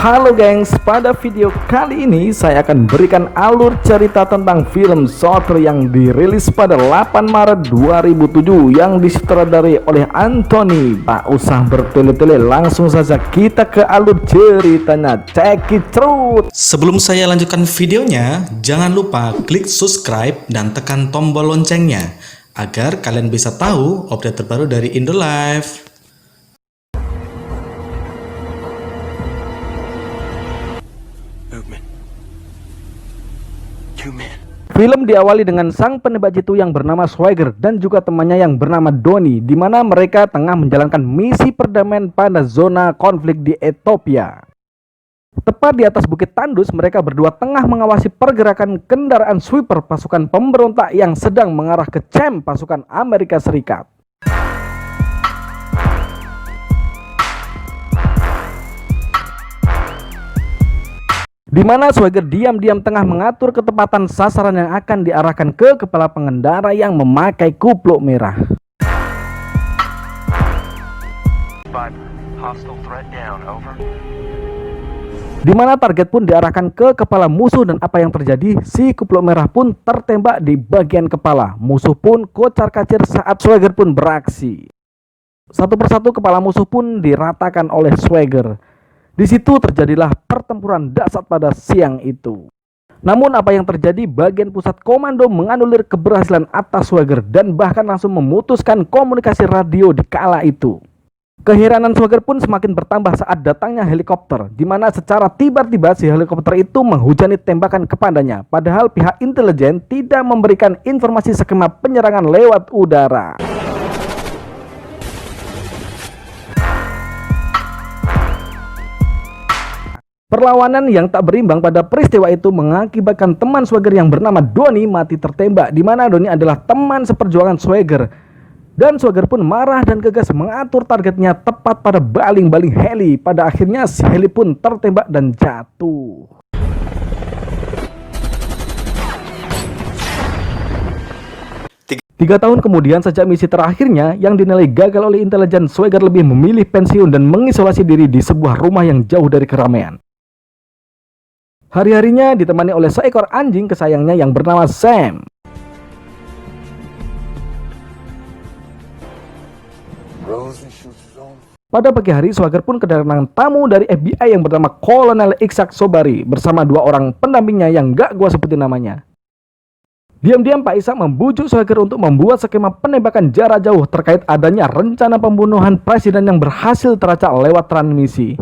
Halo gengs, pada video kali ini saya akan berikan alur cerita tentang film Shooter yang dirilis pada 8 Maret 2007 yang disutradarai oleh Anthony. Tak usah bertele-tele, langsung saja kita ke alur ceritanya. Check it out. Sebelum saya lanjutkan videonya, jangan lupa klik subscribe dan tekan tombol loncengnya agar kalian bisa tahu update terbaru dari Indo Live. Film diawali dengan sang penembak jitu yang bernama Swagger dan juga temannya yang bernama Donnie, di mana mereka tengah menjalankan misi perdamaian pada zona konflik di Ethiopia. Tepat di atas Bukit Tandus, mereka berdua tengah mengawasi pergerakan kendaraan sweeper pasukan pemberontak yang sedang mengarah ke camp pasukan Amerika Serikat. Di mana Swagger diam-diam tengah mengatur ketepatan sasaran yang akan diarahkan ke kepala pengendara yang memakai kupluk merah. Di mana target pun diarahkan ke kepala musuh dan apa yang terjadi, si kupluk merah pun tertembak di bagian kepala. Musuh pun kocar-kacir saat Swagger pun beraksi. Satu persatu kepala musuh pun diratakan oleh Swagger. Di situ terjadilah pertempuran dahsyat pada siang itu. Namun apa yang terjadi, bagian pusat komando menganulir keberhasilan atas Swagger dan bahkan langsung memutuskan komunikasi radio di kala itu. Keheranan Swagger pun semakin bertambah saat datangnya helikopter, di mana secara tiba-tiba si helikopter itu menghujani tembakan kepadanya. Padahal pihak intelijen tidak memberikan informasi skema penyerangan lewat udara. Perlawanan yang tak berimbang pada peristiwa itu mengakibatkan teman Swagger yang bernama Donnie mati tertembak, di mana Donnie adalah teman seperjuangan Swagger. Dan Swagger pun marah dan gegas mengatur targetnya tepat pada baling-baling heli. Pada akhirnya si heli pun tertembak dan jatuh. Tiga tahun kemudian sejak misi terakhirnya yang dinilai gagal oleh intelijen, Swagger lebih memilih pensiun dan mengisolasi diri di sebuah rumah yang jauh dari keramaian. Hari-harinya ditemani oleh seekor anjing kesayangannya yang bernama Sam. Pada pagi hari, Swagger pun kedatangan tamu dari FBI yang bernama Kolonel Ishak Sobari bersama dua orang pendampingnya yang gak gua sebutin namanya. Diam-diam Pak Ishak membujuk Swagger untuk membuat skema penembakan jarak jauh terkait adanya rencana pembunuhan presiden yang berhasil teracak lewat transmisi.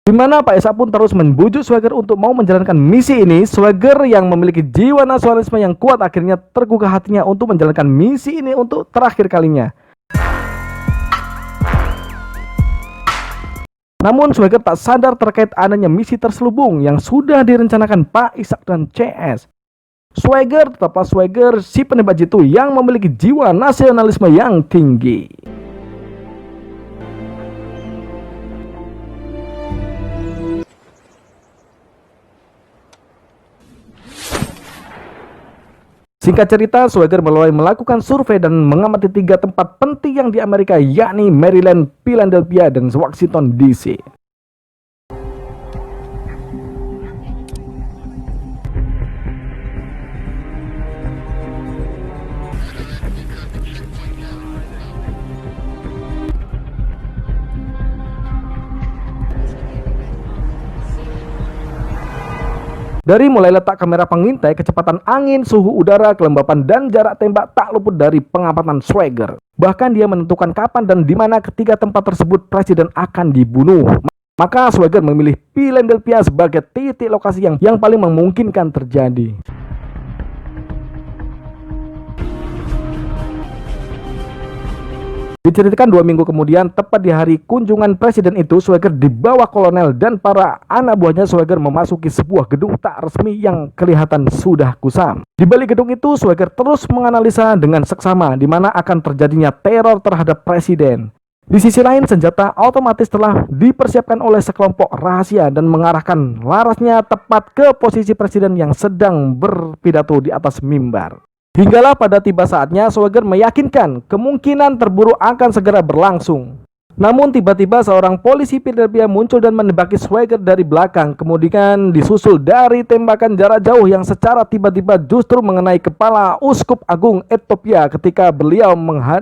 Di mana Pak Ishak pun terus membujuk Swagger untuk mau menjalankan misi ini. Swagger yang memiliki jiwa nasionalisme yang kuat akhirnya tergugah hatinya untuk menjalankan misi ini untuk terakhir kalinya. Namun Swagger tak sadar terkait adanya misi terselubung yang sudah direncanakan Pak Ishak dan CS. Swagger tetaplah Swagger, si penembak jitu yang memiliki jiwa nasionalisme yang tinggi. Singkat cerita, Swagger mulai melakukan survei dan mengamati 3 tempat penting yang di Amerika, yakni Maryland, Philadelphia, dan Washington DC. Dari mulai letak kamera pengintai, kecepatan angin, suhu udara, kelembapan, dan jarak tembak tak luput dari pengamatan Swagger. Bahkan dia menentukan kapan dan di mana ketiga tempat tersebut presiden akan dibunuh. Maka Swagger memilih Philadelphia sebagai titik lokasi yang paling memungkinkan terjadi. Diceritakan 2 minggu kemudian, tepat di hari kunjungan presiden itu, Swagger dibawa kolonel dan para anak buahnya. Swagger memasuki sebuah gedung tak resmi yang kelihatan sudah kusam. Di balik gedung itu, Swagger terus menganalisa dengan seksama di mana akan terjadinya teror terhadap presiden. Di sisi lain, senjata otomatis telah dipersiapkan oleh sekelompok rahasia dan mengarahkan larasnya tepat ke posisi presiden yang sedang berpidato di atas mimbar. Hinggalah pada tiba saatnya, Swagger meyakinkan kemungkinan terburuk akan segera berlangsung. Namun tiba-tiba seorang polisi Philadelphia muncul dan menembaki Swagger dari belakang, kemudian disusul dari tembakan jarak jauh yang secara tiba-tiba justru mengenai kepala Uskup Agung Ethiopia ketika beliau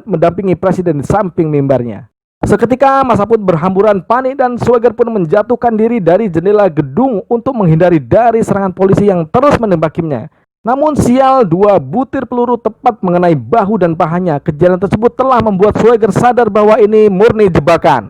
mendampingi presiden di samping mimbarnya. Seketika massa pun berhamburan panik dan Swagger pun menjatuhkan diri dari jendela gedung untuk menghindari dari serangan polisi yang terus menembakinya. Namun sial, 2 butir peluru tepat mengenai bahu dan pahanya. Kejadian tersebut telah membuat Swagger sadar bahwa ini murni jebakan.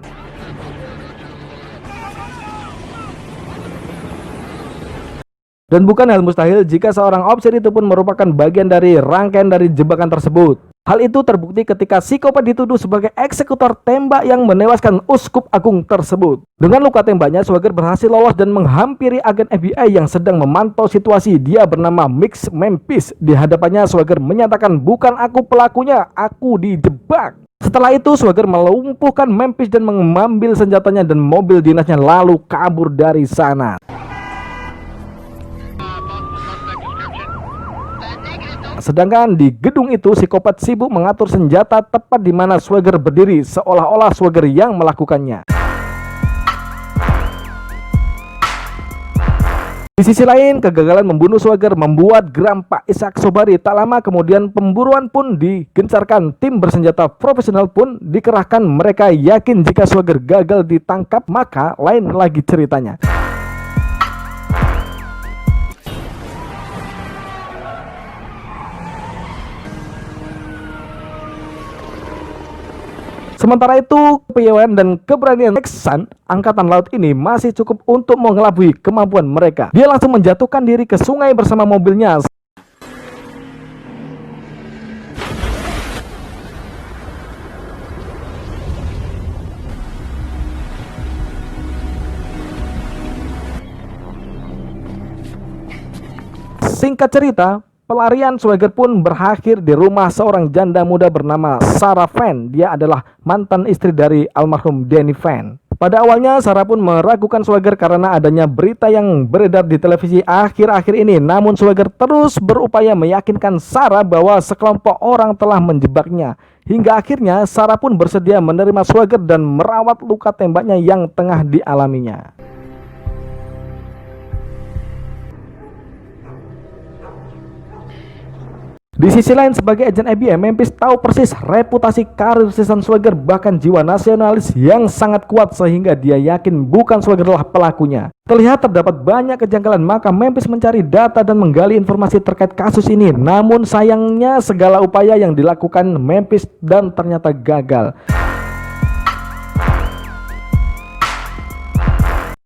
Dan bukan hal mustahil jika seorang opsir itu pun merupakan bagian dari rangkaian dari jebakan tersebut. Hal itu terbukti ketika psikopat dituduh sebagai eksekutor tembak yang menewaskan Uskup Agung tersebut. Dengan luka tembaknya, Swagger berhasil lolos dan menghampiri agen FBI yang sedang memantau situasi. Dia bernama Mix Memphis. Di hadapannya, Swagger menyatakan, "Bukan aku pelakunya, aku dijebak." Setelah itu, Swagger melumpuhkan Memphis dan mengambil senjatanya dan mobil dinasnya lalu kabur dari sana. Sedangkan di gedung itu, psikopat sibuk mengatur senjata tepat di mana Swagger berdiri, seolah-olah Swagger yang melakukannya. Di sisi lain, kegagalan membunuh Swagger membuat geram Pak Ishak Sobari. Tak lama kemudian pemburuan pun digencarkan. Tim bersenjata profesional pun dikerahkan. Mereka yakin jika Swagger gagal ditangkap, maka lain lagi ceritanya. Sementara itu, kepiawaian dan keberanian Texan Angkatan Laut ini masih cukup untuk mengelabui kemampuan mereka. Dia langsung menjatuhkan diri ke sungai bersama mobilnya. Singkat cerita, pelarian Swagger pun berakhir di rumah seorang janda muda bernama Sarah Van. Dia adalah mantan istri dari almarhum Danny Van. Pada awalnya Sarah pun meragukan Swagger karena adanya berita yang beredar di televisi akhir-akhir ini. Namun Swagger terus berupaya meyakinkan Sarah bahwa sekelompok orang telah menjebaknya. Hingga akhirnya Sarah pun bersedia menerima Swagger dan merawat luka tembaknya yang tengah dialaminya. Di sisi lain, sebagai agen FBI, Memphis tahu persis reputasi karir Susan Swagger, bahkan jiwa nasionalis yang sangat kuat sehingga dia yakin bukan Swagger lah pelakunya. Terlihat terdapat banyak kejanggalan, maka Memphis mencari data dan menggali informasi terkait kasus ini. Namun sayangnya segala upaya yang dilakukan Memphis dan ternyata gagal.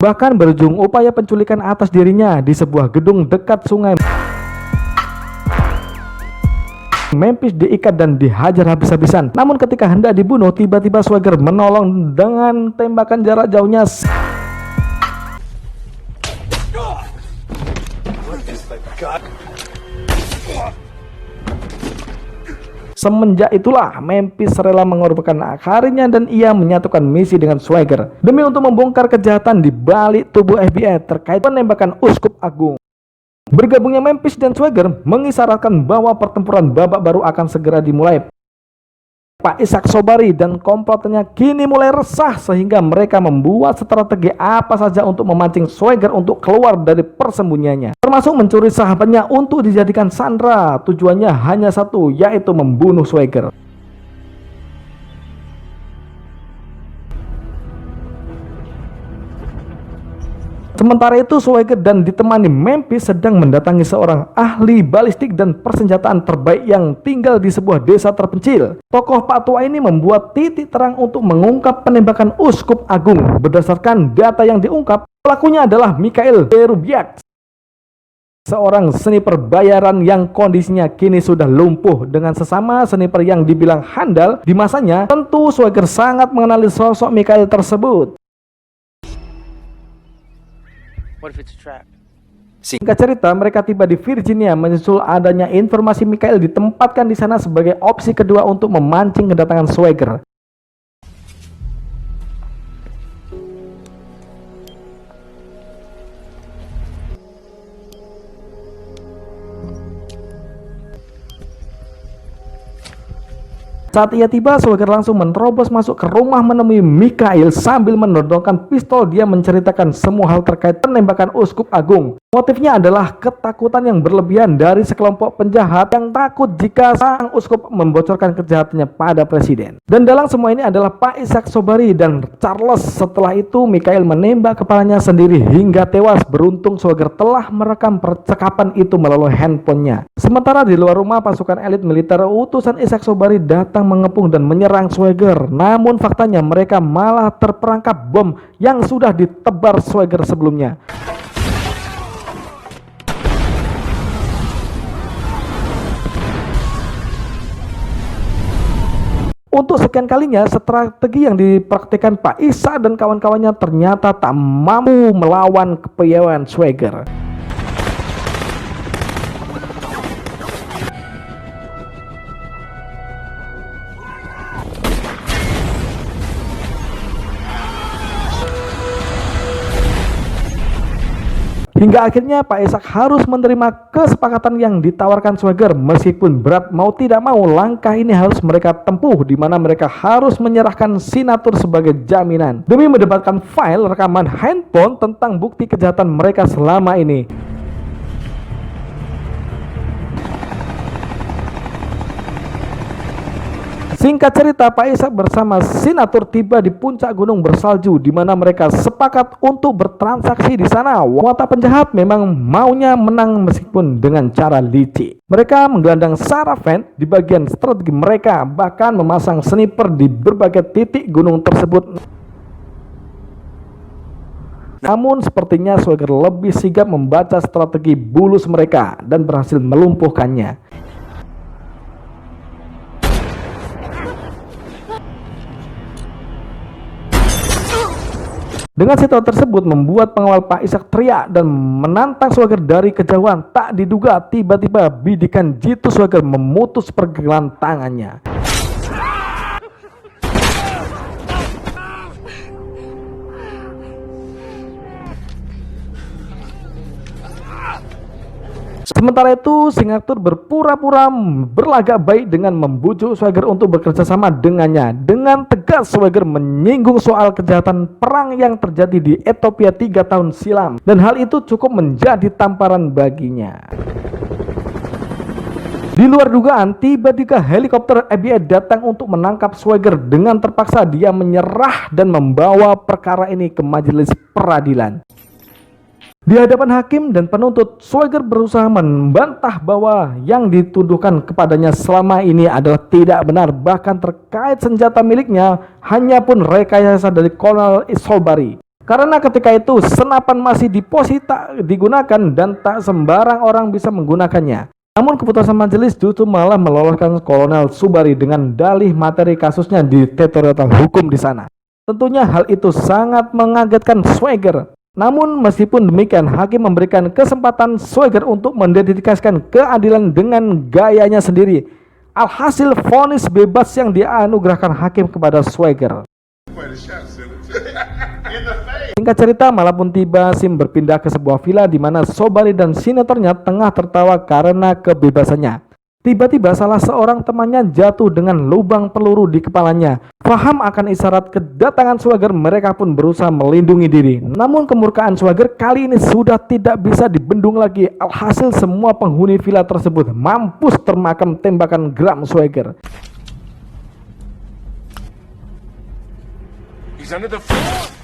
Bahkan berujung upaya penculikan atas dirinya di sebuah gedung dekat sungai. Memphis diikat dan dihajar habis-habisan. Namun ketika hendak dibunuh, tiba-tiba Swagger menolong dengan tembakan jarak jauhnya. Semenjak itulah Memphis rela mengorbankan karirnya dan ia menyatukan misi dengan Swagger demi untuk membongkar kejahatan di balik tubuh FBI terkait penembakan Uskup Agung. Bergabungnya Memphis dan Swagger mengisyaratkan bahwa pertempuran babak baru akan segera dimulai. Pak Ishak Sobari dan komplotannya kini mulai resah sehingga mereka membuat strategi apa saja untuk memancing Swagger untuk keluar dari persembunyiannya, termasuk mencuri sahabatnya untuk dijadikan sandera. Tujuannya hanya satu, yaitu membunuh Swagger. Sementara itu, Swagger dan ditemani Memphis sedang mendatangi seorang ahli balistik dan persenjataan terbaik yang tinggal di sebuah desa terpencil. Tokoh Pak Tua ini membuat titik terang untuk mengungkap penembakan Uskup Agung. Berdasarkan data yang diungkap, pelakunya adalah Mikhail Berubiak, seorang sniper bayaran yang kondisinya kini sudah lumpuh. Dengan sesama sniper yang dibilang handal di masanya, tentu Swagger sangat mengenali sosok Mikhail tersebut. What if it's a trap? Singkat cerita, mereka tiba di Virginia menyusul adanya informasi Mikhail ditempatkan di sana sebagai opsi kedua untuk memancing kedatangan Swagger. Saat ia tiba, Swagger langsung menerobos masuk ke rumah menemui Mikhail sambil menodongkan pistol. Dia menceritakan semua hal terkait penembakan Uskup Agung. Motifnya adalah ketakutan yang berlebihan dari sekelompok penjahat yang takut jika sang uskup membocorkan kejahatannya pada presiden. Dan dalam semua ini adalah Pak Ishak Sobari dan Charles. Setelah itu Mikhail menembak kepalanya sendiri hingga tewas. Beruntung Swagger telah merekam percakapan itu melalui handphonenya. Sementara di luar rumah, pasukan elit militer utusan Ishak Sobari datang mengepung dan menyerang Swagger. Namun faktanya mereka malah terperangkap bom yang sudah ditebar Swagger sebelumnya. Untuk sekian kalinya, strategi yang dipraktikkan Pak Ishak dan kawan-kawannya ternyata tak mampu melawan kepiawaian Swagger. Hingga akhirnya Pak Ishak harus menerima kesepakatan yang ditawarkan Swagger. Meskipun berat, mau tidak mau langkah ini harus mereka tempuh, di mana mereka harus menyerahkan signatur sebagai jaminan demi mendapatkan file rekaman handphone tentang bukti kejahatan mereka selama ini. Singkat cerita, Pak Ishak bersama signatur tiba di puncak gunung bersalju, di mana mereka sepakat untuk bertransaksi di sana. Watak penjahat memang maunya menang meskipun dengan cara licik. Mereka menggelandang Saravan di bagian strategi mereka, bahkan memasang sniper di berbagai titik gunung tersebut. Namun sepertinya Swagger lebih sigap membaca strategi bulus mereka dan berhasil melumpuhkannya. Dengan situasi tersebut membuat pengawal Pak Ishak teriak dan menantang Swagger dari kejauhan. Tak diduga tiba-tiba bidikan jitu Swagger memutus pergelangan tangannya. Sementara itu, signatur berpura-pura berlagak baik dengan membujuk Swagger untuk bekerja sama dengannya. Dengan tegas Swagger menyinggung soal kejahatan perang yang terjadi di Ethiopia 3 tahun silam, dan hal itu cukup menjadi tamparan baginya. Di luar dugaan, tiba-tiba helikopter FBI datang untuk menangkap Swagger. Dengan terpaksa dia menyerah dan membawa perkara ini ke majelis peradilan. Di hadapan hakim dan penuntut, Swagger berusaha membantah bahwa yang dituduhkan kepadanya selama ini adalah tidak benar. Bahkan terkait senjata miliknya hanya pun rekayasa dari Kolonel Sobari. Karena ketika itu senapan masih di posisi tak digunakan dan tak sembarang orang bisa menggunakannya. Namun keputusan majelis justru malah meloloskan Kolonel Sobari dengan dalih materi kasusnya di teritorial hukum di sana. Tentunya hal itu sangat mengagetkan Swagger. Namun meskipun demikian, hakim memberikan kesempatan Swagger untuk mendedikasikan keadilan dengan gayanya sendiri. Alhasil vonis bebas yang dianugerahkan hakim kepada Swagger. Singkat cerita, malam pun tiba, Sim berpindah ke sebuah villa di mana Sobari dan senatornya tengah tertawa karena kebebasannya. Tiba-tiba salah seorang temannya jatuh dengan lubang peluru di kepalanya. Paham akan isyarat kedatangan Swagger, mereka pun berusaha melindungi diri. Namun kemurkaan Swagger kali ini sudah tidak bisa dibendung lagi. Alhasil semua penghuni villa tersebut mampus termakam tembakan geram Swagger. He's under the floor.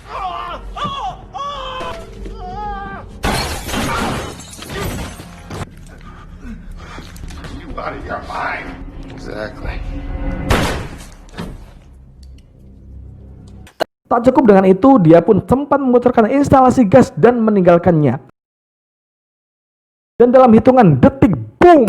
Out of your mind. Exactly. Tak cukup dengan itu, dia pun sempat membocorkan instalasi gas dan meninggalkannya. Dan dalam hitungan detik, boom!